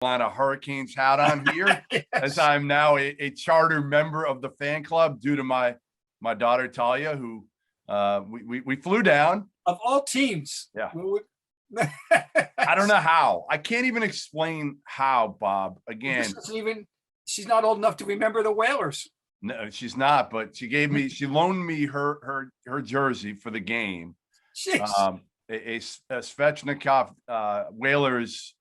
Carolina Hurricanes hat on here, Yes. as I'm now a charter member of the fan club due to my daughter Talia, who we flew down. Of all teams. Yeah. I don't know how. I can't even explain how, Bob. Again, she's not old enough to remember the Whalers. No, she's not, but she loaned me her jersey for the game. A Svechnikov Whalers,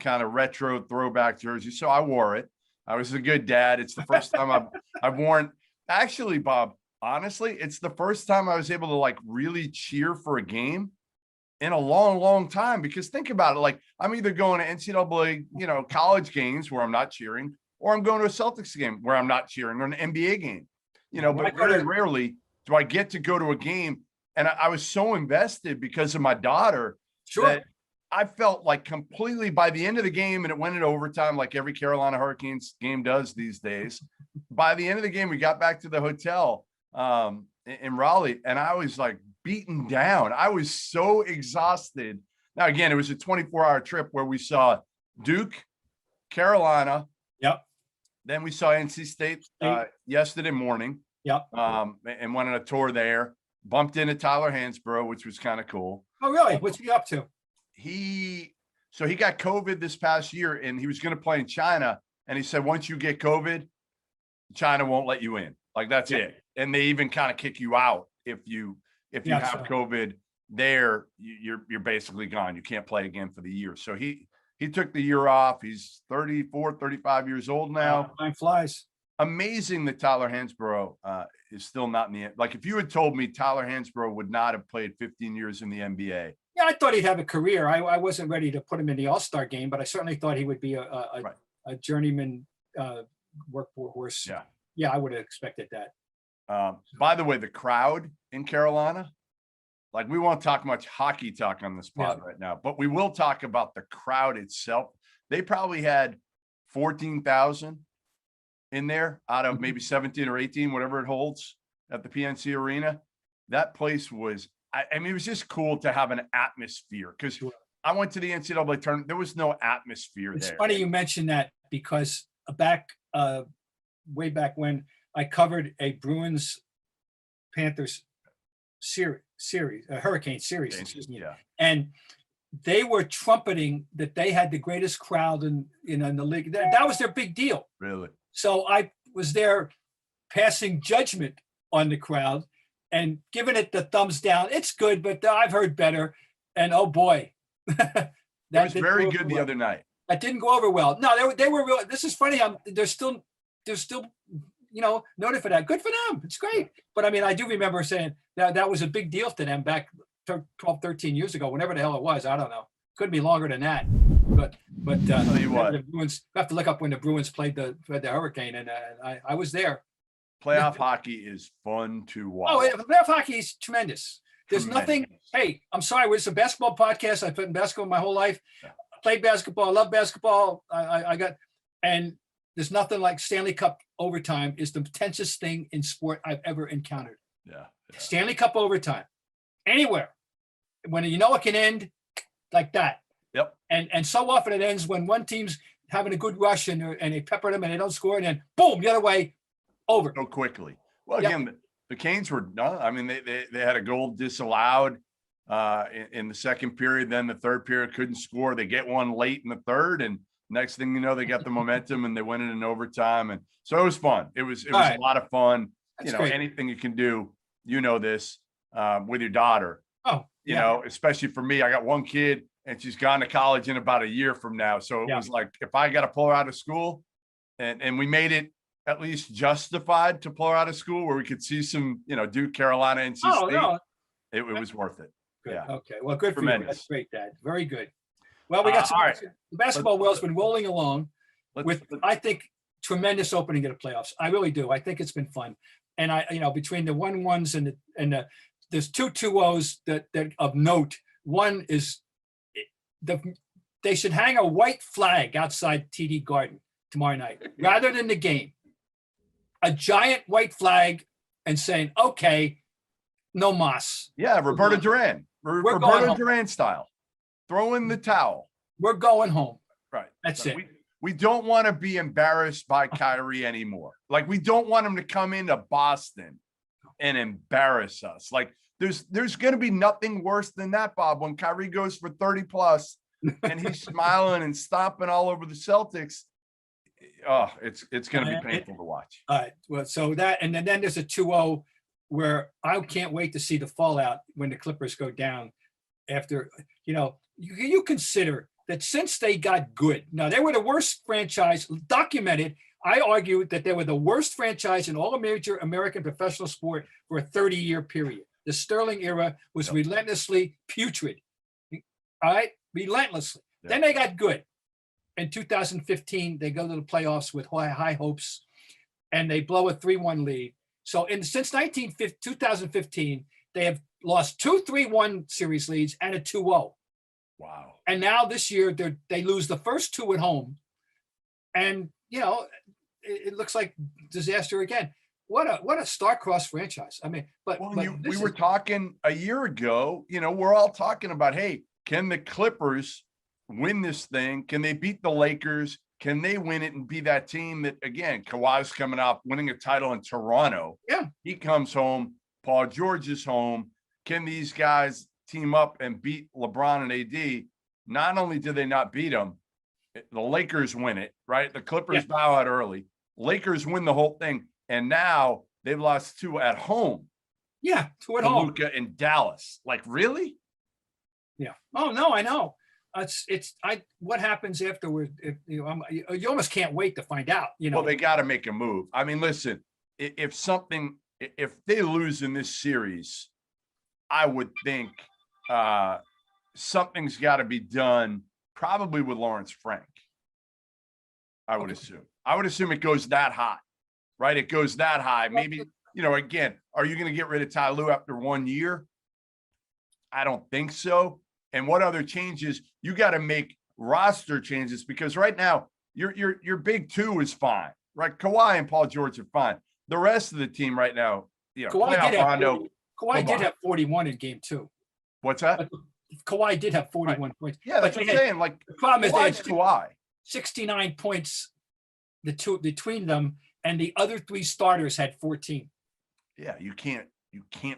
kind of retro throwback jersey. So I wore it. I was a good dad. It's the first time I've worn. Actually, Bob, honestly, it's the first time I was able to really cheer for a game in a long, long time. Because think about it, I'm either going to NCAA, college games where I'm not cheering, or I'm going to a Celtics game where I'm not cheering, or an NBA game, but very rarely do I get to go to a game. And I was so invested because of my daughter that I felt like completely by the end of the game, and it went into overtime like every Carolina Hurricanes game does these days. By the end of the game, we got back to the hotel in Raleigh, and I was beaten down. I was so exhausted. Now, again, it was a 24-hour trip where we saw Duke, Carolina. Yep. Then we saw NC State yesterday morning. Yep. And went on a tour there. Bumped into Tyler Hansbrough, which was kind of cool. Oh, really? What's he up to? He got COVID this past year, and he was going to play in China. And he said, once you get COVID, China won't let you in. That's it. And they even kind of kick you out if you have COVID there. You're basically gone. You can't play again for the year. So he took the year off. He's 34, 35 years old now. Time flies. Amazing that Tyler Hansbrough is still not in the – if you had told me Tyler Hansbrough would not have played 15 years in the NBA. Yeah, I thought he'd have a career. I wasn't ready to put him in the All-Star game, but I certainly thought he would be a journeyman workhorse. Yeah. Yeah, I would have expected that. By the way, the crowd in Carolina, we won't talk much hockey talk on this pod right now, but we will talk about the crowd itself. They probably had 14,000 in there out of maybe 17 or 18, whatever it holds at the PNC Arena. That place was, it was just cool to have an atmosphere, because I went to the NCAA tournament. There was no atmosphere there. It's funny you mentioned that, because way back when I covered a Bruins Panthers series, a Hurricane series, and they were trumpeting that they had the greatest crowd in the league. That was their big deal. Really? So I was there passing judgment on the crowd and giving it the thumbs down. It's good, but I've heard better. And oh boy, that was very good the other night. That didn't go over well. No, they were real. This is funny. They're still noted for that. Good for them. It's great. But I do remember saying that was a big deal to them back 12, 13 years ago, whenever the hell it was. I don't know. Could be longer than that. But tell you what, the Bruins, I have to look up when the Bruins played the Hurricane, and I was there. Playoff hockey is fun to watch. Oh, playoff hockey is tremendous. There's nothing. Hey, I'm sorry. It's a basketball podcast. I played in basketball my whole life. Yeah. I played basketball. I love basketball. And there's nothing like Stanley Cup overtime is the tensest thing in sport I've ever encountered. Yeah. Stanley Cup overtime, anywhere, when it can end like that. Yep. And so often it ends when one team's having a good rush and they pepper them and they don't score, and then boom, the other way, over. So quickly. Well, again, the Canes were done. They had a goal disallowed in the second period. Then the third period couldn't score. They get one late in the third, and next thing you know, they got the momentum and they went in overtime. And so it was fun. It was a lot of fun. That's great. Anything you can do, this with your daughter. Oh, especially for me. I got one kid, and she's gone to college in about a year from now. So it was like, if I got to pull her out of school, and we made it at least justified to pull her out of school where we could see some, Duke, Carolina, NC State. No. It was worth it. Good. Yeah. Okay. Well, good Tremendous. for you. That's great, Dad. Very good. Well, we got some. Right. The basketball world's been rolling along with, I think, tremendous opening of the playoffs. I really do. I think it's been fun. And between the 1-1s and there's 2-2-0s that of note. One is they should hang a white flag outside TD Garden tomorrow night rather than the game. A giant white flag and saying, okay, no mas. Yeah, Roberto Duran. Roberto Duran style. Throw in the towel. We're going home. Right. That's it. We don't want to be embarrassed by Kyrie anymore. Like, we don't want him to come into Boston and embarrass us. Like, there's going to be nothing worse than that, Bob, when Kyrie goes for 30 plus and he's smiling and stomping all over the Celtics. Oh, it's going to be painful to watch. All right. Well, so that, and then there's a 2-0 where I can't wait to see the fallout when the Clippers go down after, you consider that since they got good. Now, they were the worst franchise documented. I argue that they were the worst franchise in all major American professional sport for a 30-year period. The Sterling era was relentlessly putrid. All right? Relentlessly. Yeah. Then they got good. In 2015, they go to the playoffs with high hopes, and they blow a 3-1 lead. So since 2015, they have lost 2 3-1 series leads and a 2-0. Wow. And now this year they lose the first 2 at home. And, it looks like disaster again. What a star-crossed franchise. I mean, we were talking a year ago, we're all talking about, hey, can the Clippers win this thing? Can they beat the Lakers? Can they win it and be that team that, again, Kawhi's coming off winning a title in Toronto. Yeah. He comes home. Paul George is home. Can these guys team up and beat LeBron and AD? Not only do they not beat them, the Lakers win it, right? The Clippers bow out early. Lakers win the whole thing. And now they've lost 2 at home. Yeah, 2 at home. Luka in Dallas. Like, really? Yeah. Oh, no, I know. What happens afterward? You almost can't wait to find out. Well, they got to make a move. I mean, listen, if they lose in this series, I would think something's got to be done, probably with Lawrence Frank. I would assume it goes that high, right? It goes that high. Maybe, again, are you going to get rid of Ty Lue after 1 year? I don't think so. And what other changes? You got to make roster changes, because right now your big 2 is fine, right? Kawhi and Paul George are fine. The rest of the team right now, Kawhi did have 41 in game 2. What's that? Kawhi did have 41 points. Yeah, that's what I'm saying. Like, the problem is Kawhi's Kawhi. 69 points, the 2 between them, and the other 3 starters had 14. Yeah, you can't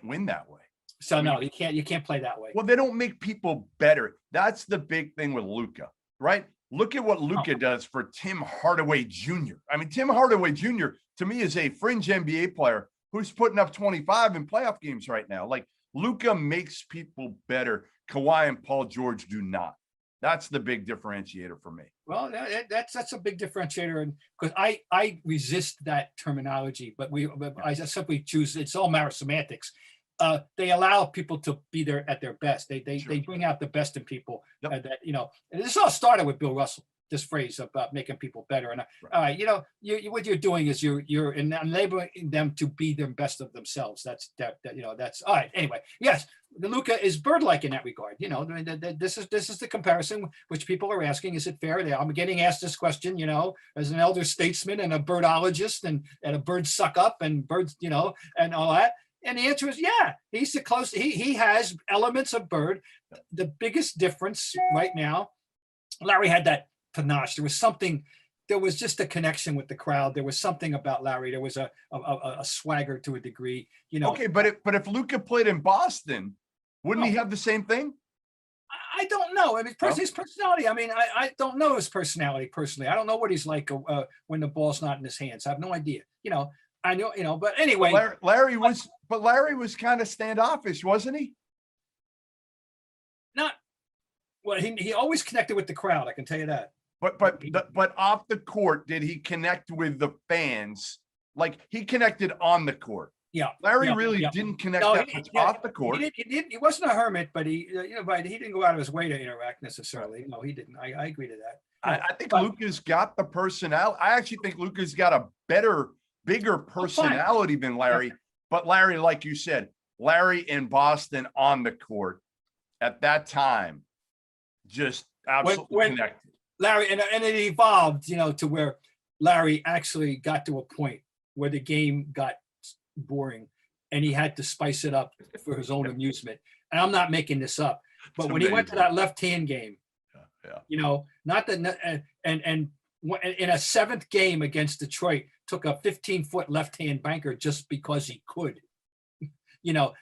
win that way. So no, you can't play that way. Well, they don't make people better. That's the big thing with Luka, right? Look at what Luka does for Tim Hardaway Jr. I mean, Tim Hardaway Jr. to me is a fringe NBA player who's putting up 25 in playoff games right now. Like, Luka makes people better. Kawhi and Paul George do not. That's the big differentiator for me. Well, that's a big differentiator, and because I resist that terminology, but I just simply choose. It's all matter of semantics. They allow people to be there at their best. They bring out the best in people. And this all started with Bill Russell. This phrase about making people better. And what you're doing is you're enabling them to be the best of themselves. That's all right. Anyway, yes, the Luka is bird-like in that regard. This is the comparison which people are asking. Is it fair? I'm getting asked this question, as an elder statesman and a birdologist and a bird suck up and birds, and all that. And the answer is, yeah, he's the close. He has elements of bird. The biggest difference right now, Larry had that panache. There was just a connection with the crowd. There was something about Larry. There was a swagger to a degree, Okay, but if Luka played in Boston, wouldn't he have the same thing? I don't know. I mean, his personality. I mean, I don't know his personality personally. I don't know what he's like when the ball's not in his hands. I have no idea. I know, but anyway. Larry was kind of standoffish, wasn't he? Not well. He always connected with the crowd. I can tell you that. But off the court, did he connect with the fans? Like, he connected on the court. Yeah. Larry really didn't connect that much off the court. He wasn't a hermit, but he didn't go out of his way to interact necessarily. No, he didn't. I agree to that. I think Luka's got the personality. I actually think Luka's got a bigger personality than Larry. Yeah. But Larry, like you said, Larry in Boston on the court at that time, just absolutely connected. Larry, and it evolved, to where Larry actually got to a point where the game got boring and he had to spice it up for his own amusement. And I'm not making this up. But when he went to that left-hand game Yeah. Not that, and in a 7th game against Detroit, took a 15-foot left-hand banker just because he could.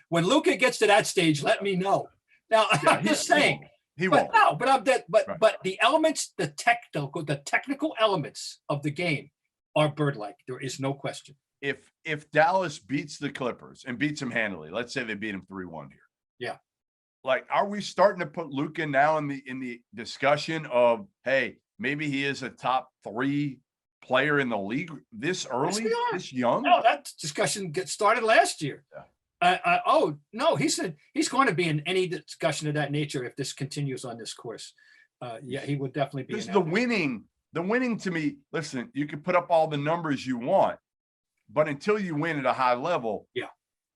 When Luka gets to that stage, let me know. Now, I'm just saying. He won't. No, but the elements, the technical elements of the game are bird-like. There is no question. If Dallas beats the Clippers and beats them handily, let's say they beat them 3-1 here. Yeah. Like, are we starting to put Luka now in the discussion of, hey, maybe he is a top 3 player in the league this early, this young? No, that discussion started last year. Yeah. Oh no, he's going to be in any discussion of that nature if this continues on this course. Yeah, he would definitely be. Because the winning to me, listen, you can put up all the numbers you want, but until you win at a high level,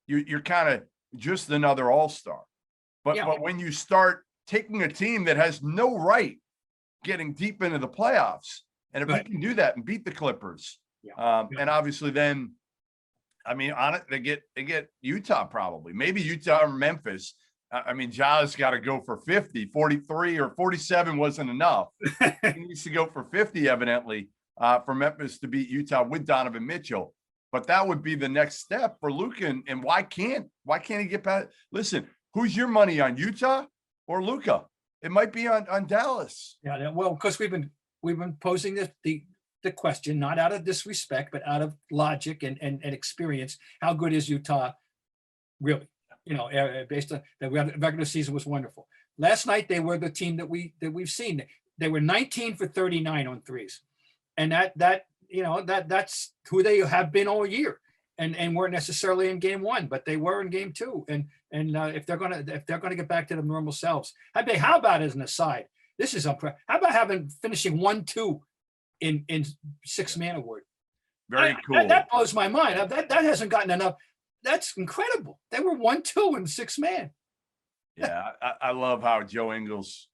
you're kind of just another all-star. But when you start taking a team that has no right getting deep into the playoffs, and if you can do that and beat the Clippers, and obviously then, I mean, on it, they get Utah probably, maybe Utah or Memphis. I mean, Ja's got to go for 50, 43 or 47 wasn't enough. He needs to go for 50, evidently, for Memphis to beat Utah with Donovan Mitchell. But that would be the next step for Luka. And why can't he get past? Listen, who's your money on, Utah or Luka? It might be on Dallas. Yeah, well, because we've been posing the question, not out of disrespect, but out of logic and experience. How good is Utah really? Based on the regular season was wonderful. Last night, they were the team that we've seen. They were 19 for 39 on threes. And that's who they have been all year. And weren't necessarily in game 1, but they were in game 2. And if they're gonna get back to their normal selves, how about as an aside? This is how about finishing 1-2 in 6-man award? Very cool. That blows my mind. That hasn't gotten enough. That's incredible. They were 1-2 in 6-man. Yeah, I love how Joe Ingles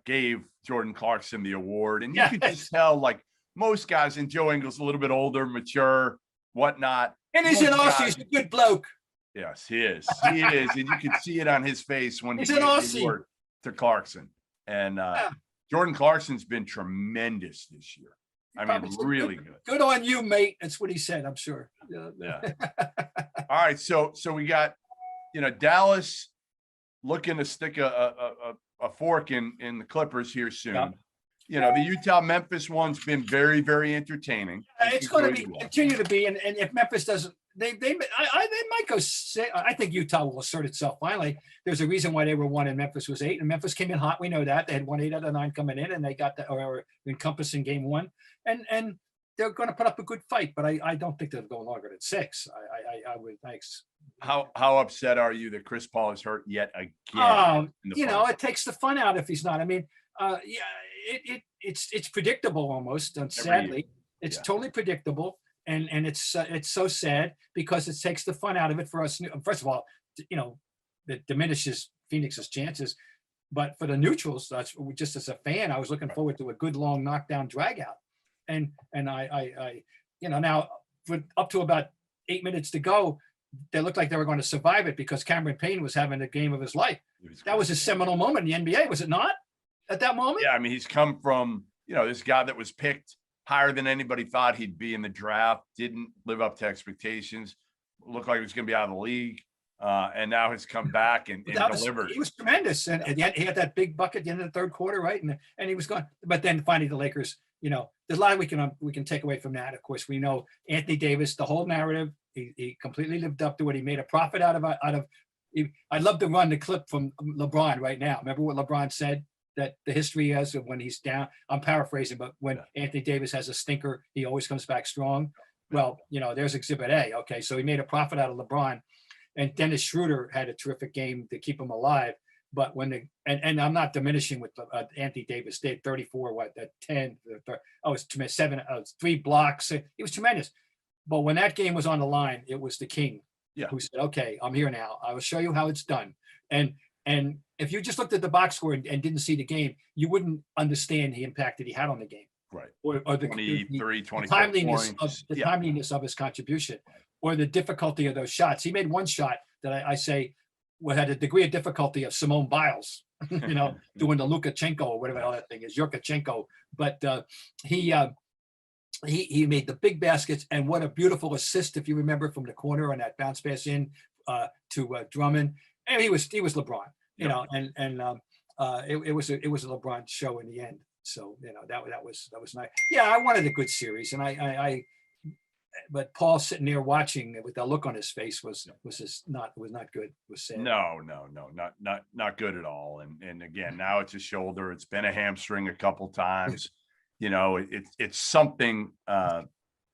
gave Jordan Clarkson the award, and you could just tell, like most guys, and Joe Ingles a little bit older, mature, whatnot. And he's an Aussie. He's a good bloke. Yes, he is. He is, and you can see it on his face when he's he an gave the Aussie award to Clarkson. And Jordan Clarkson's been tremendous this year. I mean, really good. Good on you, mate. That's what he said, I'm sure. Yeah. All right. So we got, Dallas looking to stick a fork in the Clippers here soon. Yeah. The Utah-Memphis one's been very, very entertaining. It's going to continue to be. And if Memphis doesn't, they might go. I think Utah will assert itself finally. There's a reason why they were 1 and Memphis was 8, and Memphis came in hot. We know that they had won 8 out of 9 coming in, and they got or encompassing game 1, and they're going to put up a good fight. But I don't think they'll go longer than 6. I would. Thanks. How upset are you that Chris Paul is hurt yet again? Oh, it takes the fun out if he's not. I mean, it's predictable almost. And sadly, it's totally predictable. And it's so sad because it takes the fun out of it for us. First of all, it diminishes Phoenix's chances. But for the neutrals, that's just as a fan, I was looking forward to a good long knockdown drag out. And I now for up to about 8 minutes to go, they looked like they were going to survive it because Cameron Payne was having the game of his life. That was a seminal moment in the NBA, was it not? At that moment? Yeah, I mean, he's come from, this guy that was picked higher than anybody thought he'd be in the draft, didn't live up to expectations, looked like he was going to be out of the league, and now has come back and delivered. He was tremendous, and yet he had that big bucket at the end of the third quarter, right? And he was gone. But then finally the Lakers, there's a lot we can take away from that. Of course, we know Anthony Davis, the whole narrative, he completely lived up to it. He made a profit out of. I'd love to run the clip from LeBron right now. Remember what LeBron said? That the history has of when he's down, I'm paraphrasing, but when Anthony Davis has a stinker, he always comes back strong. Well, there's Exhibit A. Okay, so he made a profit out of LeBron, and Dennis Schroeder had a terrific game to keep him alive. But when and I'm not diminishing with Anthony Davis, they had 34, 10, it's 7, 3 blocks. He was tremendous. But when that game was on the line, it was the king who said, "Okay, I'm here now. I will show you how it's done." And if you just looked at the box score and didn't see the game, you wouldn't understand the impact that he had on the game. Right. Or the 23, 24 timeliness of his contribution, or the difficulty of those shots. He made one shot that I say had a degree of difficulty of Simone Biles. doing the Lukashenko or whatever the hell that thing is, Yurkachenko. But he made the big baskets, and what a beautiful assist, if you remember, from the corner on that bounce pass in to Drummond. And he was LeBron, it was a LeBron show in the end. So that was nice. Yeah, I wanted a good series, and but Paul sitting there watching with that look on his face was not good. It was sad. No, not good at all. And again, now it's a shoulder. It's been a hamstring a couple times. It's something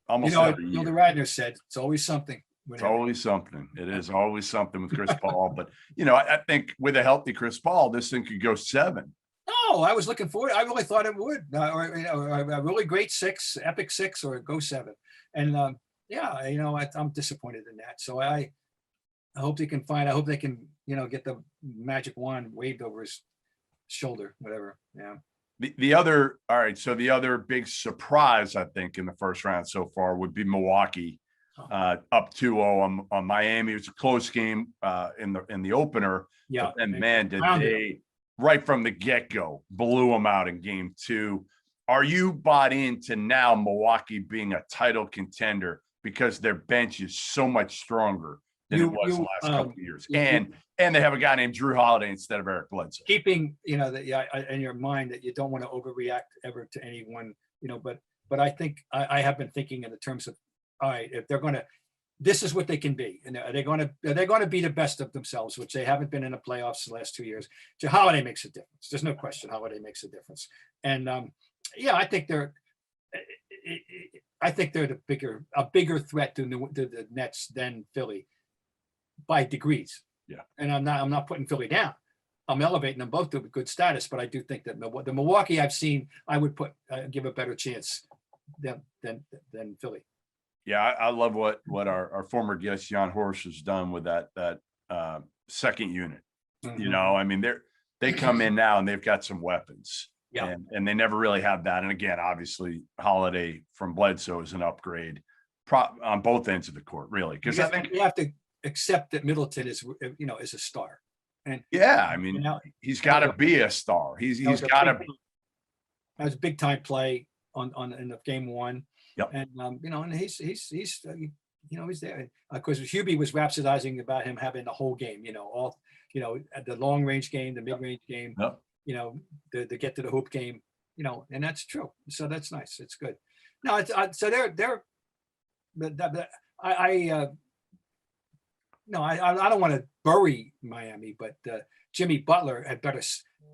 almost every year. The Radner said it's always something. It's always something. It is always something with Chris Paul. But I think with a healthy Chris Paul, this thing could go 7. No, I was looking forward. I really thought it would, or a really great 6, epic 6, or go 7. And I'm disappointed in that. So I hope they can I hope they can get the magic wand waved over his shoulder, whatever. Yeah. The other big surprise, I think, in the first round so far would be Milwaukee up 2-0 on Miami. It was a close game in the opener. Yeah. And man, did they right from the get-go blew them out in game 2. Are you bought into now Milwaukee being a title contender because their bench is so much stronger than it was the last couple of years? And they have a guy named Drew Holiday instead of Eric Bledsoe. Keeping, in your mind that you don't want to overreact ever to anyone, but I think I have been thinking in the terms of, all right, if they're going to, this is what they can be. And are they going to be the best of themselves, which they haven't been in the playoffs the last 2 years. So Holiday makes a difference. There's no question Holiday makes a difference. And I think they're a bigger threat to the Nets than Philly by degrees. Yeah. And I'm not putting Philly down. I'm elevating them both to a good status, but I do think that the Milwaukee I've seen, I would give a better chance than Philly. Yeah, I love what our former guest Jan Horst has done with that second unit. Mm-hmm. They come in now and they've got some weapons. Yeah. And they never really have that. And again, obviously, Holiday from Bledsoe is an upgrade on both ends of the court, really. Because I think you have to accept that Middleton is a star. And he's got to be a star. He's got to be. That was big time play in the game 1. Yep. And and he's there. Of course, Hubie was rhapsodizing about him having the whole game. The long range game, the mid range game. Yep. The get to the hoop game. And that's true. So that's nice. It's good. No, so they're. I don't want to bury Miami, but Jimmy Butler had better,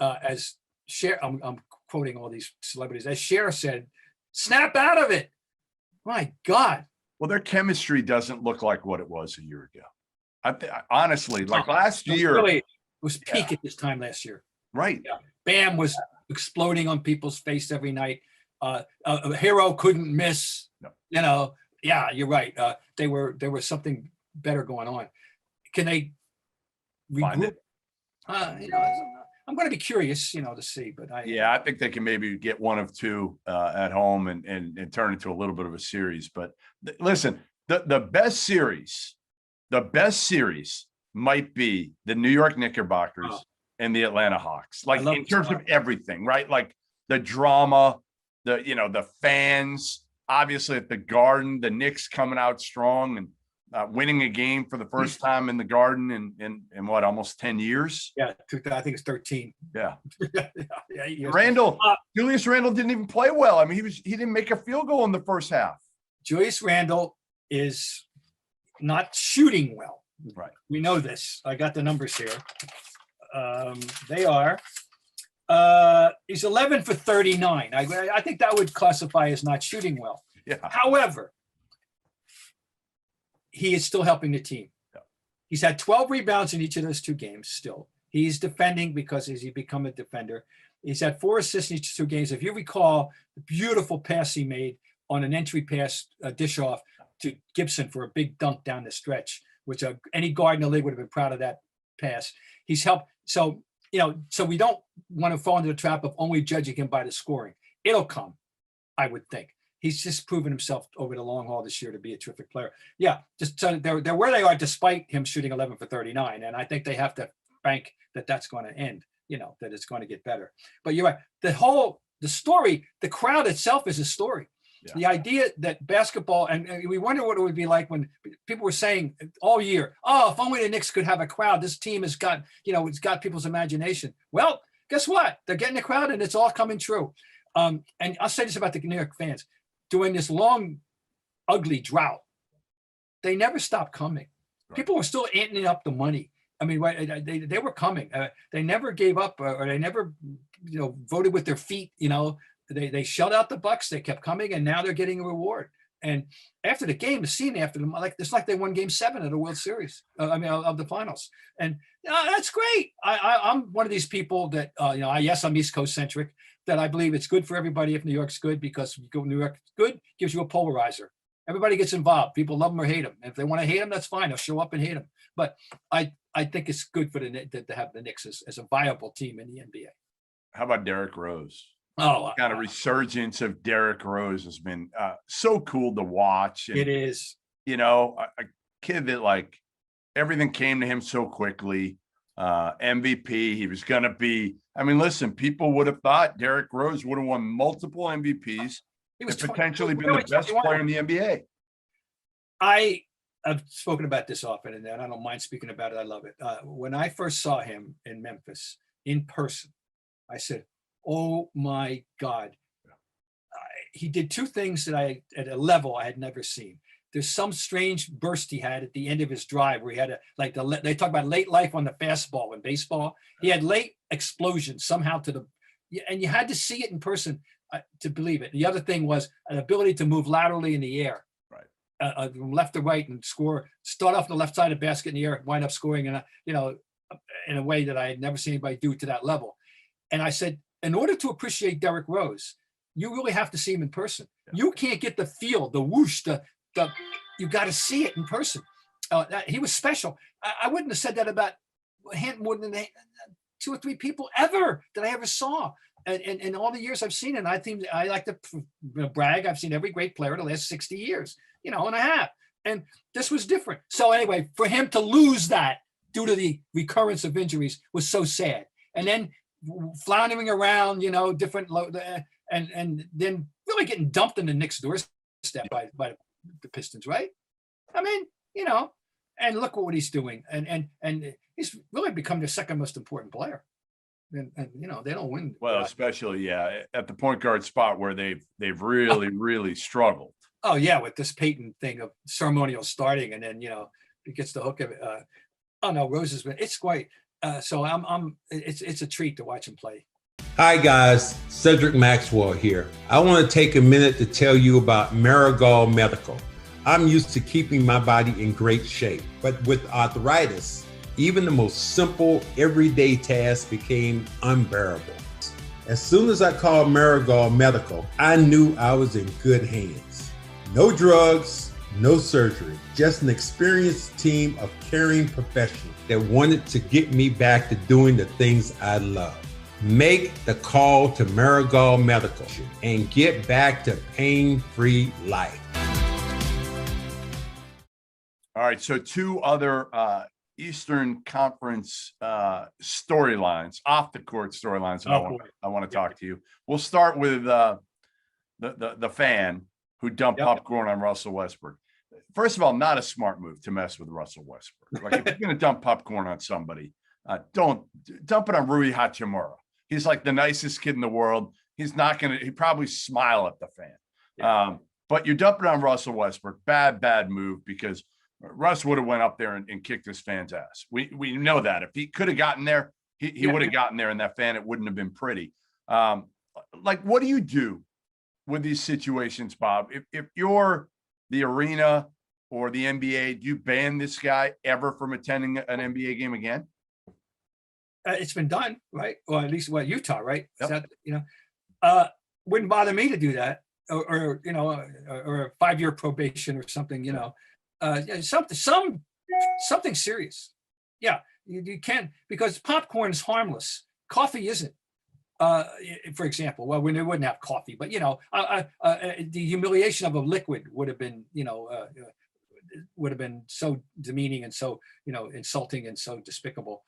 as Cher. I'm quoting all these celebrities. As Cher said, "Snap out of it." My God. Well, their chemistry doesn't look like what it was a year ago. Honestly, like last year, really, it was peak at this time last year. Right. Yeah. Bam was exploding on people's face every night. A hero couldn't miss. No. Yeah, you're right. There was something better going on. Can they regroup? I'm going to be curious, to see. But I think they can maybe get one of two at home and turn into a little bit of a series. But listen, the best series might be the New York Knickerbockers and the Atlanta Hawks. Like in terms of everything, right? Like the drama, the fans. Obviously, at the Garden, the Knicks coming out strong and winning a game for the first time in the Garden in what, almost 10 years? Yeah, I think it's 13. Yeah. Yeah. Julius Randle didn't even play well. He didn't make a field goal in the first half. Julius Randle is not shooting well. Right. We know this. I got the numbers here. They are. He's 11 for 39. I think that would classify as not shooting well. Yeah. However, he is still helping the team. Yeah. He's had 12 rebounds in each of those 2 games still. He's defending because he's become a defender. He's had 4 assists in each 2 games. If you recall the beautiful pass he made on an entry pass, dish off to Gibson for a big dunk down the stretch, which any guard in the league would have been proud of that pass. He's helped. So we don't want to fall into the trap of only judging him by the scoring. It'll come, I would think. He's just proven himself over the long haul this year to be a terrific player. Yeah, just so they're where they are despite him shooting 11 for 39. And I think they have to bank that that's going to end. that it's going to get better. But you're right. The story, the crowd itself is a story. Yeah. The idea that basketball, and we wonder what it would be like when people were saying all year, oh, if only the Knicks could have a crowd. This team has got, it's got people's imagination. Well, guess what? They're getting a crowd, and it's all coming true. And I'll say this about the New York fans. During this long, ugly drought, they never stopped coming. Right. People were still eating up the money. I mean, they were coming. They never gave up, or they never, voted with their feet. They shut out the Bucks. They kept coming, and now they're getting a reward. And after the game, the scene after them, it's like they won Game 7 of the World Series. Of the finals. And that's great. I'm one of these people that yes, I'm East Coast centric. That I believe it's good for everybody if New York's good, because New York good gives you a polarizer. Everybody gets involved. People love them or hate them. If they want to hate them, that's fine. They'll show up and hate them. But I think it's good for to have the Knicks as a viable team in the NBA. How about Derrick Rose? Oh, kind of resurgence of Derrick Rose has been so cool to watch. And, it is. A kid that everything came to him so quickly. MVP, he was going to be. I mean, listen, people would have thought Derrick Rose would have won multiple MVPs. He was potentially been the best player in the NBA. I've spoken about this often, and I don't mind speaking about it. I love it. When I first saw him in Memphis in person, I said, oh my God. He did two things that at a level I had never seen. There's some strange burst he had at the end of his drive where he had they talk about late life on the fastball in baseball. He had late explosion somehow and you had to see it in person to believe it. The other thing was an ability to move laterally in the air, right, from left to right and start off the left side of the basket in the air, wind up scoring in a way that I had never seen anybody do to that level. And I said, in order to appreciate Derrick Rose, you really have to see him in person. Yeah. You can't get the feel, the whoosh, you got to see it in person. He was special. I wouldn't have said that about more than 2 or 3 people ever that I ever saw. And in all the years I've seen it, I like to brag. I've seen every great player the last 60 years, and I have. And this was different. So anyway, for him to lose that due to the recurrence of injuries was so sad. And then floundering around, different, and then really getting dumped in the Knicks doorstep by the Pistons, right? I mean, and look what he's doing, and he's really become their second most important player. And they don't win. Well, especially at the point guard spot where they've really struggled. Oh yeah, with this Peyton thing of ceremonial starting, and then it gets the hook of it. Oh no, Rose has been. It's great. So it's a treat to watch him play. Hi guys, Cedric Maxwell here. I want to take a minute to tell you about Marigold Medical. I'm used to keeping my body in great shape, but with arthritis, even the most simple everyday tasks became unbearable. As soon as I called Marigold Medical, I knew I was in good hands. No drugs, no surgery, just an experienced team of caring professionals that wanted to get me back to doing the things I love. Make the call to Marigold Medical and get back to pain-free life. All right, so 2 other Eastern Conference storylines, off the court storylines. I want to talk to you. We'll start with the fan who dumped popcorn on Russell Westbrook. First of all, not a smart move to mess with Russell Westbrook. Like if you're going to dump popcorn on somebody, don't dump it on Rui Hachimura. He's like the nicest kid in the world. He's not going to. He probably smile at the fan. Yeah. But you dump it on Russell Westbrook. Bad move, because Russ would have went up there and kicked his fan's ass. We know that if he could have gotten there, he would have gotten there, and that fan, it wouldn't have been pretty. What do you do with these situations, Bob? If you're the arena or the NBA, do you ban this guy ever from attending an NBA game again? It's been done, right? Or at least Utah, right? Yep. That, wouldn't bother me to do that, or a 5-year probation or something. Something serious. Yeah, you can't, because popcorn is harmless. Coffee isn't. For example, well, when they wouldn't have coffee, but the humiliation of a liquid would have been, so demeaning and so insulting and so despicable.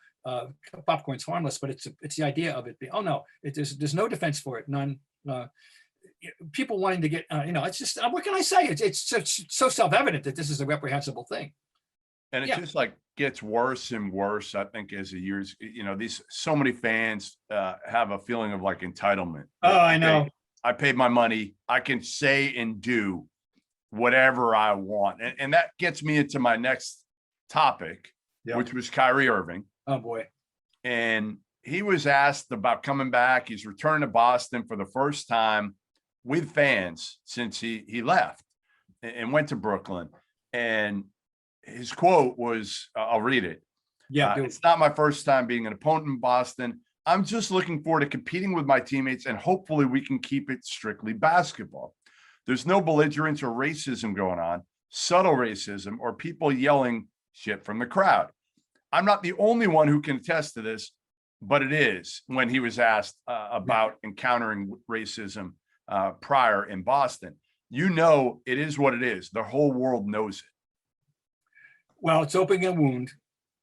popcorn's harmless, but it's the idea of it being, oh no, there's no defense for it, none. People wanting to get, it's just, what can I say? It's so self-evident that this is a reprehensible thing. And it just like gets worse and worse, I think, as the years, so many fans have a feeling of like entitlement. Oh, I know. I paid my money. I can say and do whatever I want. And that gets me into my next topic, which was Kyrie Irving. Oh boy. And he was asked about coming back. He's returned to Boston for the first time with fans since he left and went to Brooklyn. And his quote was, I'll read it. Yeah. It's not my first time being an opponent in Boston. I'm just looking forward to competing with my teammates, and hopefully we can keep it strictly basketball. There's no belligerence or racism going on, subtle racism, or people yelling shit from the crowd. I'm not the only one who can attest to this, but it is when he was asked about encountering racism prior in Boston. It is what it is. The whole world knows it. Well, it's opening a wound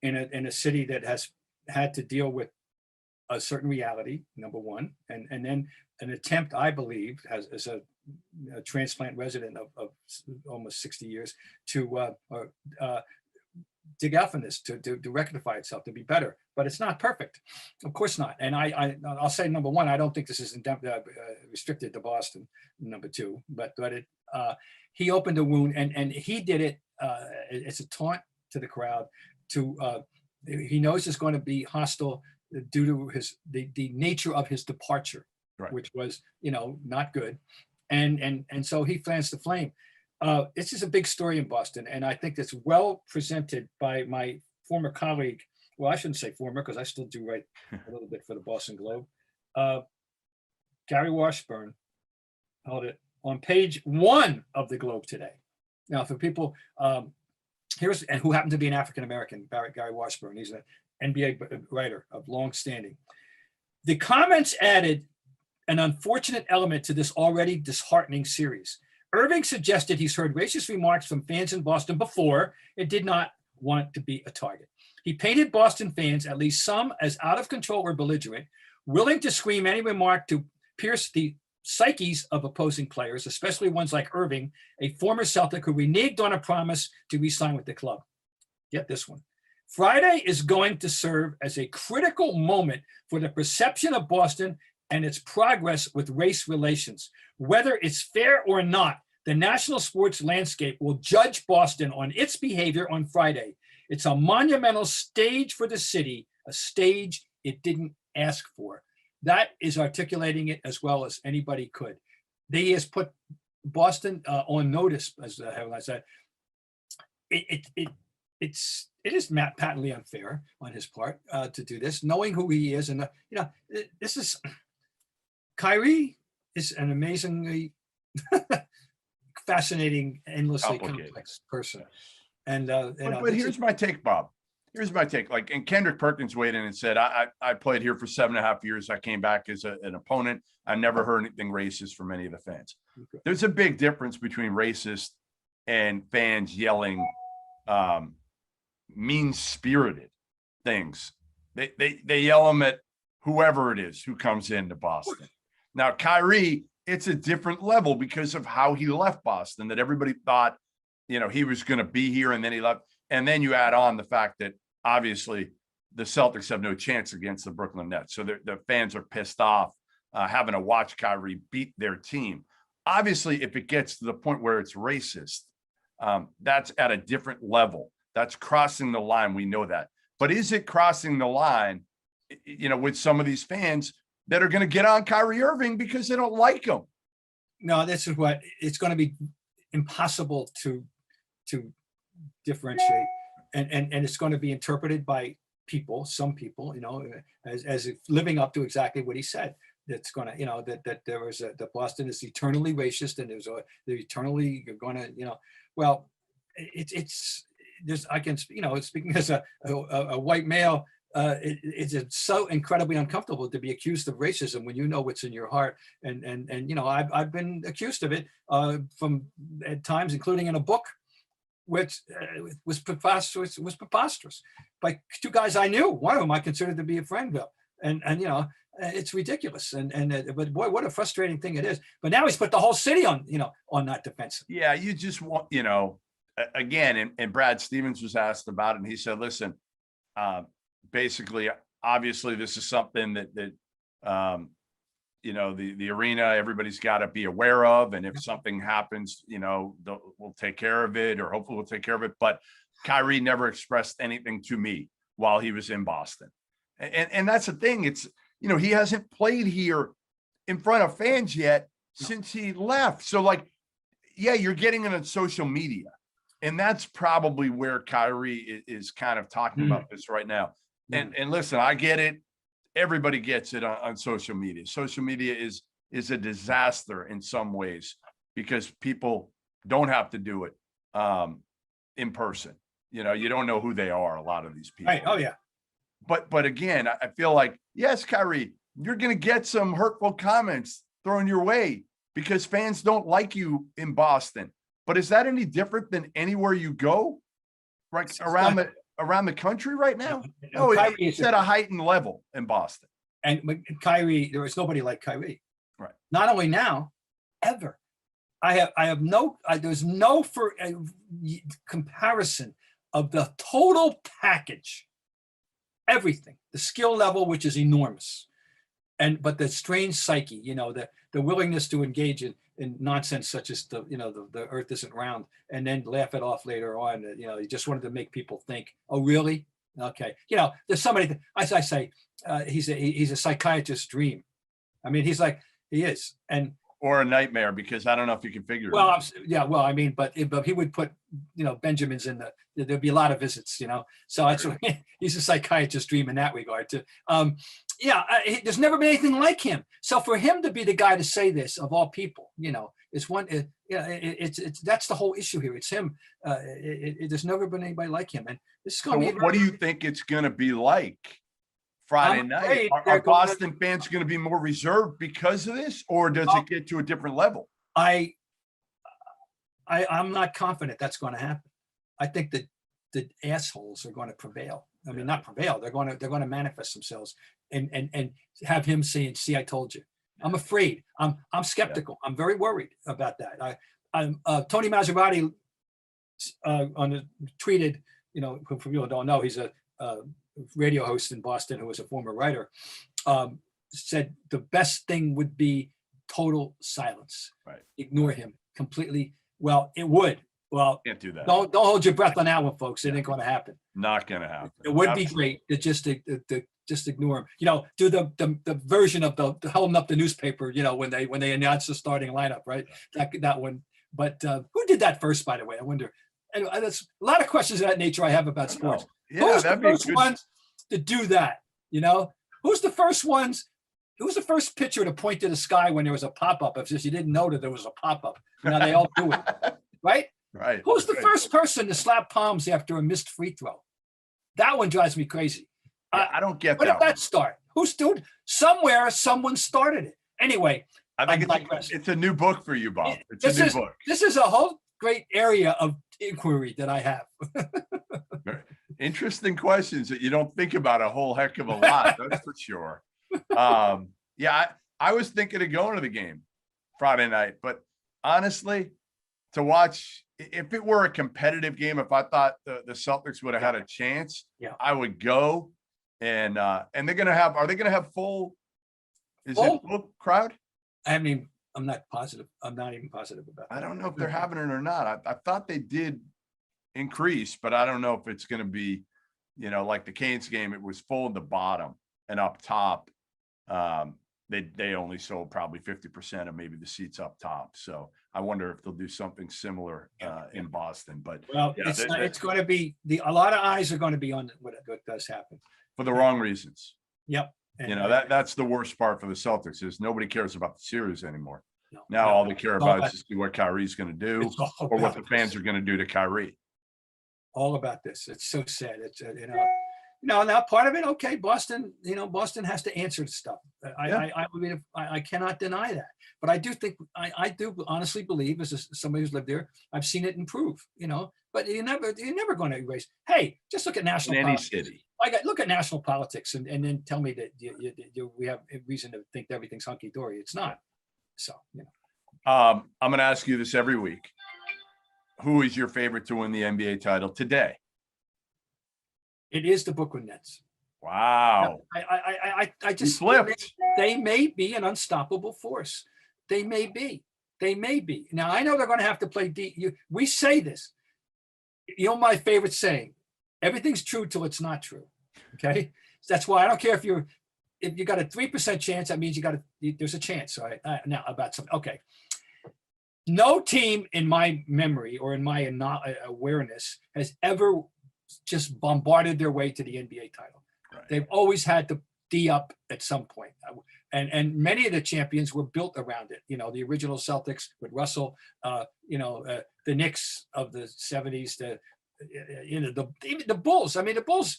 in a city that has had to deal with a certain reality, number one, and then an attempt, I believe, as a transplant resident of almost 60 years, to dig out from this, to rectify itself, to be better. But it's not perfect, of course not. And I'll say, number one, I don't think this is restricted to Boston. Number two, but he opened a wound, and he did it. It's a taunt to the crowd. He knows it's going to be hostile due to the nature of his departure, right, which was not good, and so he fans the flame. This is a big story in Boston, and I think it's well presented by my former colleague. Well, I shouldn't say former, because I still do write a little bit for the Boston Globe. Gary Washburn held it on page 1 of the Globe today. Now, for people who happened to be an African American, Gary Washburn. He's an NBA writer of long standing. The comments added an unfortunate element to this already disheartening series. Irving suggested he's heard racist remarks from fans in Boston before and did not want to be a target. He painted Boston fans, at least some, as out of control or belligerent, willing to scream any remark to pierce the psyches of opposing players, especially ones like Irving, a former Celtic who reneged on a promise to re-sign with the club. Get this one. Friday is going to serve as a critical moment for the perception of Boston and its progress with race relations. Whether it's fair or not, the national sports landscape will judge Boston on its behavior on Friday. It's a monumental stage for the city, a stage it didn't ask for. That is articulating it as well as anybody could. He has put Boston on notice, as I said. It is patently unfair on his part to do this, knowing who he is, and this is Kyrie is an amazingly fascinating, endlessly complex person. And but here's my take, Bob. Here's my take. And Kendrick Perkins weighed in and said, I played here for 7.5 years. I came back as an opponent. I never heard anything racist from any of the fans. Okay. There's a big difference between racist and fans yelling mean-spirited things. They yell them at whoever it is who comes into Boston. Now, Kyrie, it's a different level because of how he left Boston, that everybody thought, he was going to be here, and then he left. And then you add on the fact that obviously the Celtics have no chance against the Brooklyn Nets. So the fans are pissed off having to watch Kyrie beat their team. Obviously, if it gets to the point where it's racist, that's at a different level. That's crossing the line. We know that. But is it crossing the line, with some of these fans that are going to get on Kyrie Irving because they don't like him? No, this is what it's going to be impossible to differentiate, and it's going to be interpreted by some people, as living up to exactly what he said. That's going to, that there was that Boston is eternally racist, and they're eternally going to, well, speaking as a white male, it's so incredibly uncomfortable to be accused of racism when you know what's in your heart, and I've been accused of it from at times, including in a book which was preposterous. It was preposterous. By two guys I knew, one of them I considered to be a friend of, and it's ridiculous. But boy, what a frustrating thing it is. But now he's put the whole city on that defensive. Yeah, you just want, again, and Brad Stevens was asked about it, and he said, listen, basically, obviously, this is something that the arena, everybody's got to be aware of. And if something happens, we'll take care of it, or hopefully we'll take care of it. But Kyrie never expressed anything to me while he was in Boston. And that's the thing. It's, he hasn't played here in front of fans yet since he left. So you're getting it on social media. And that's probably where Kyrie is kind of talking about this right now. And listen, I get it. Everybody gets it on social media. Social media is a disaster in some ways because people don't have to do it in person. You don't know who they are, a lot of these people. Right. Oh, yeah. But again, I feel like, yes, Kyrie, you're going to get some hurtful comments thrown your way because fans don't like you in Boston. But is that any different than anywhere you go, right, around the country right now? No, it's at a heightened level in Boston. And Kyrie, there is nobody like Kyrie. Right. Not only now, ever. There's no comparison of the total package, everything, the skill level, which is enormous, but the strange psyche, the willingness to engage in nonsense such as the earth isn't round, and then laugh it off later on. He just wanted to make people think, oh, really? Okay. There's somebody, as I say, he's a psychiatrist's dream. I mean, he is. Or a nightmare, because I don't know if you can figure it out. Yeah, well, I mean, but he would put, Benjamins in there'd be a lot of visits, so that's what, he's a psychiatrist's dream in that regard too. There's never been anything like him. So for him to be the guy to say this, of all people, it's that's the whole issue here. It's him. There's never been anybody like him. And this is going to be. What do you think it's going to be like Friday night? Are Boston fans going to be more reserved because of this, or does it get to a different level? I'm not confident that's going to happen. I think that the assholes are going to prevail. I mean, not prevail. They're going to manifest themselves and have him saying, "See, I told you." I'm afraid. I'm skeptical. I'm very worried about that. Tony Maserati tweeted, for people who don't know, he's a radio host in Boston who was a former writer, said the best thing would be total silence. Right. Ignore him completely. Well, it would. Well, can't do that. Don't hold your breath on that one, folks. It ain't going to happen. Not going to happen. It would be great to just ignore him. Do the version of the holding up the newspaper. When they announce the starting lineup, right? That one. But who did that first, by the way? I wonder. And that's a lot of questions of that nature I have about sports. Yeah, who's the first ones to do that? Who's the first ones? Who was the first pitcher to point to the sky when there was a pop-up? If you didn't know that there was a pop-up, now they all do it, right? Right. Who's the first person to slap palms after a missed free throw? That one drives me crazy. Yeah, I don't get that. Where did that start? Who's doing? Somewhere, someone started it. Anyway, I think it's a new book for you, Bob. It's a new book. This is a whole great area of inquiry that I have. Interesting questions that you don't think about a whole heck of a lot. That's for sure. I was thinking of going to the game Friday night, but honestly, to watch, if it were a competitive game, if I thought the Celtics would have had a chance, I would go. And are they going to have full crowd? I mean, I'm not positive. I'm not even positive about that. I don't know if they're having it or not. I thought they did increase, but I don't know if it's going to be, like the Canes game, it was full at the bottom, and up top, they only sold probably 50% of maybe the seats up top. So I wonder if they'll do something similar in Boston. But it's going to be a lot of eyes are going to be on what does happen for the wrong reasons. Yep. And, that's the worst part for the Celtics is nobody cares about the series anymore. Now all they care about is to see what Kyrie's going to do or what the fans are going to do to Kyrie. All about this. It's so sad. It's now part of it, okay, Boston, Boston has to answer to stuff. I cannot deny that. But I do think, I do honestly believe, as somebody who's lived there, I've seen it improve, but you're never going to erase. Hey, just look at national politics. City. Look at national politics and then tell me that we have reason to think that everything's hunky-dory. It's not. So, I'm going to ask you this every week. Who is your favorite to win the NBA title today? It is the Brooklyn Nets. Wow. I just flipped. They may be an unstoppable force. They may be. Now I know they're going to have to play deep. We say this. My favorite saying: everything's true till it's not true. Okay, so that's why I don't care if you got a 3% chance. That means there's a chance. All right. Now about something. Okay. No team in my memory or in my awareness has ever just bombarded their way to the NBA title. Right. They've always had to D up at some point. And many of the champions were built around it. The original Celtics with Russell, the Knicks of the 70s, even the Bulls. I mean, the Bulls,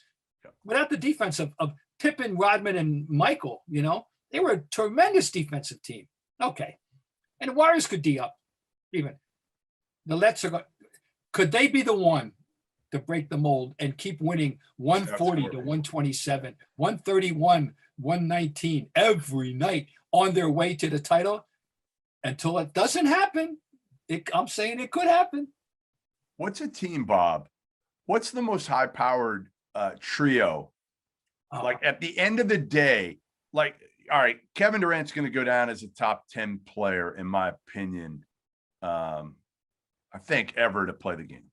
without the defense of Pippen, Rodman, and Michael, they were a tremendous defensive team. Okay. And the Warriors could D up. Even the Nets could they be the one to break the mold and keep winning 140 to 127, 131, 119 every night on their way to the title? Until it doesn't happen, I'm saying it could happen. What's a team, Bob? What's the most high-powered trio? Like at the end of the day, all right, Kevin Durant's going to go down as a top 10 player, in my opinion. I think ever to play the game.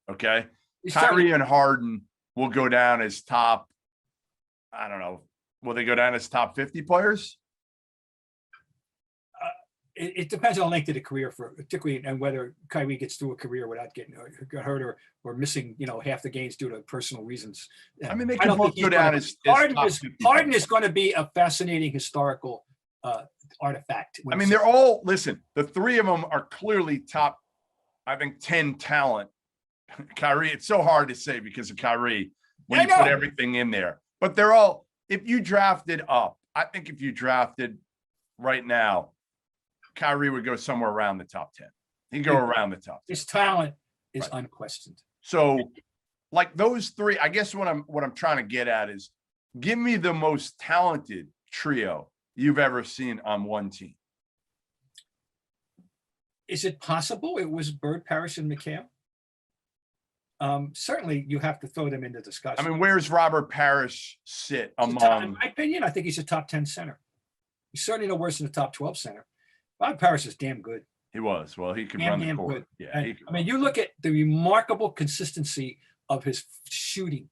Okay. Kyrie and Harden will go down as top, I don't know. Will they go down as top 50 players? It depends on the length of the career, particularly, and whether Kyrie gets through a career without getting hurt or missing, half the games due to personal reasons. I mean, they can both go down as Harden is going to be a fascinating historical artifact. I mean, they're all, listen, the three of them are clearly top, I think, 10 talent. Kyrie, it's so hard to say because of Kyrie when you put everything in there. But they're all, if you drafted up, I think if you drafted right now, Kyrie would go somewhere around the top 10. He'd go around the top 10. His talent is unquestioned. So, like those three, I guess what I'm trying to get at is, give me the most talented trio you've ever seen on one team. Is it possible it was Bird, Parrish, and McHale? Certainly, you have to throw them into discussion. I mean, where's Robert Parrish sit among? In my opinion, I think he's a top 10 center. He's certainly no worse than a top 12 center. Bob Parrish is damn good. He was. Well, he could run the court. Good. Yeah. I mean, you look at the remarkable consistency of his shooting.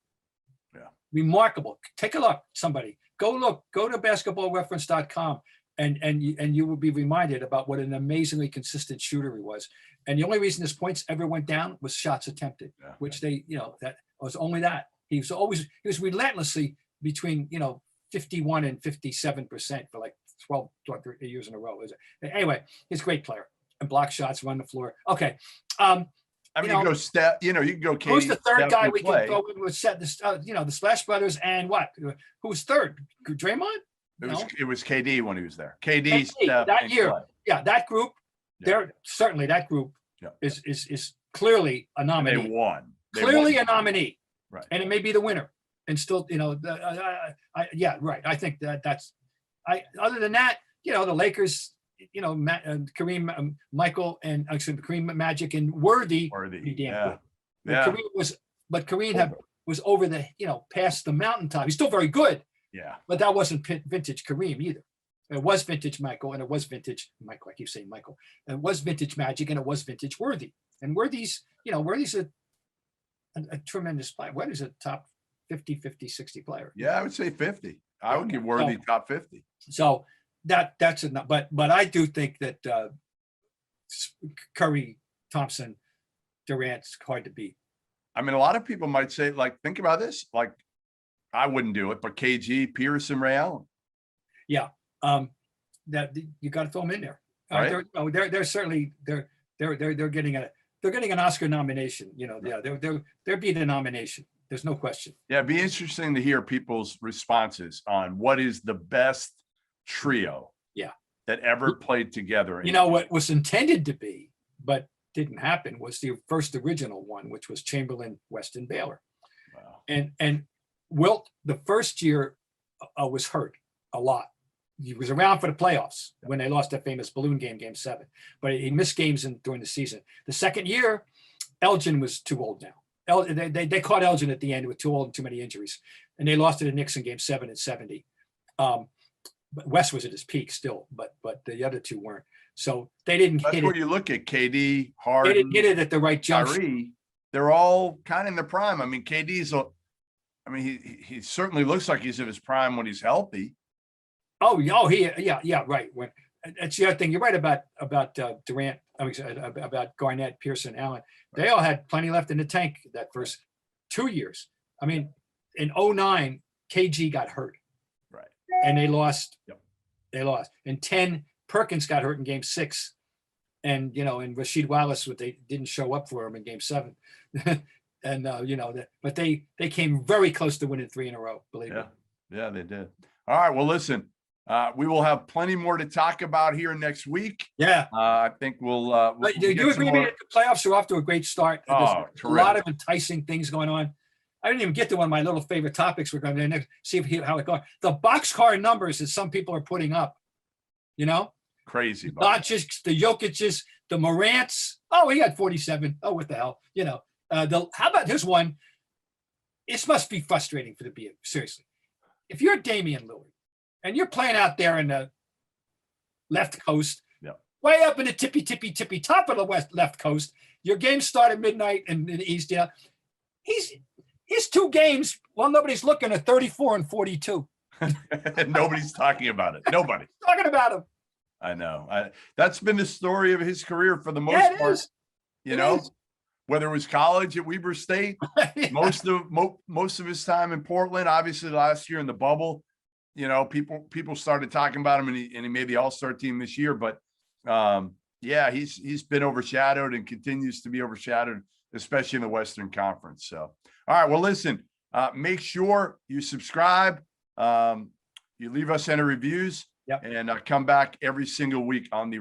Yeah. Remarkable. Take a look, somebody. Go to basketballreference.com and you will be reminded about what an amazingly consistent shooter he was. And the only reason his points ever went down was shots attempted, which that was only that. He was relentlessly between, 51 and 57% for like 12 years in a row. Anyway, he's a great player and block shots, run the floor. Okay. I mean, you go step, you can go. Who's the third guy we can go in with set this, the Splash Brothers and what? Who was third? Draymond? It was KD when he was there. KD that year. Play. Yeah, that group. Yeah. Certainly that group is clearly a nominee. They won. Clearly a nominee. Right. And it may be the winner. And still, right. I think that's. Other than that, the Lakers, Kareem, Michael, and Kareem, Magic, and Worthy. Be damn good. Yeah. Kareem was over the, past the mountaintop. He's still very good. Yeah. But that wasn't vintage Kareem either. It was vintage Michael, and it was vintage Michael. I keep saying Michael. And it was vintage Magic, and it was vintage Worthy. And Worthy's a tremendous player. Worthy's a top 50, 60 player. Yeah, I would say 50. I would give Worthy top 50. So that's enough. But I do think that Curry, Thompson, Durant's hard to beat. I mean, a lot of people might say, think about this. I wouldn't do it, but KG, Pierce, and Ray Allen. Yeah, that you got to throw them in there. Right? They're certainly they're getting an Oscar nomination. They're being the nomination. There's no question. Yeah, it'd be interesting to hear people's responses on what is the best trio that ever played together. You know, what was intended to be, but didn't happen, was the first original one, which was Chamberlain, Weston, Baylor. Wow. And Wilt, the first year, was hurt a lot. He was around for the playoffs when they lost that famous balloon game, Game 7. But he missed games during the season. The second year, Elgin was too old now. They caught Elgin at the end with too old and too many injuries. And they lost to the Knicks in Game 7 in 70. But West was at his peak still, but the other two weren't. So they didn't hit it. That's where you look at KD, Harden, they didn't hit it at the right juncture. Kyrie. They're all kind of in their prime. I mean, he certainly looks like he's in his prime when he's healthy. Yeah, right. When that's the other thing. You're right about Durant. I mean, about Garnett, Pearson, Allen. They all had plenty left in the tank that first 2 years. I mean, in 2009, KG got hurt. Right. And they lost. Yep. They lost. In 2010, Perkins got hurt in Game 6. And, and Rasheed Wallace, they didn't show up for him in Game 7. And, but they came very close to winning 3 in a row, believe me. Yeah, they did. All right. Well, listen, we will have plenty more to talk about here next week. Yeah. I think we'll do you agree with me that the playoffs are off to a great start? Oh, There's a lot of enticing things going on. I didn't even get to one of my little favorite topics. We're going to see how it goes. The boxcar numbers that some people are putting up, crazy. Not just the Jokic's, the Morants. Oh, he had 47. Oh, what the hell? How about this one? This must be frustrating for the BA. Seriously. If you're Damian Lillard and you're playing out there in the left coast, way up in the tippy top of the left coast, your games start at midnight in the East. His 2 games, while nobody's looking, at 34 and 42. Nobody's talking about it. Nobody's talking about him. I know. That's been the story of his career for the most part. Whether it was college at Weber State, most of his time in Portland, obviously last year in the bubble, people started talking about him, and he made the All-Star team this year. But he's been overshadowed and continues to be overshadowed, especially in the Western Conference. So, all right, well, listen, make sure you subscribe, you leave us any reviews, and come back every single week on the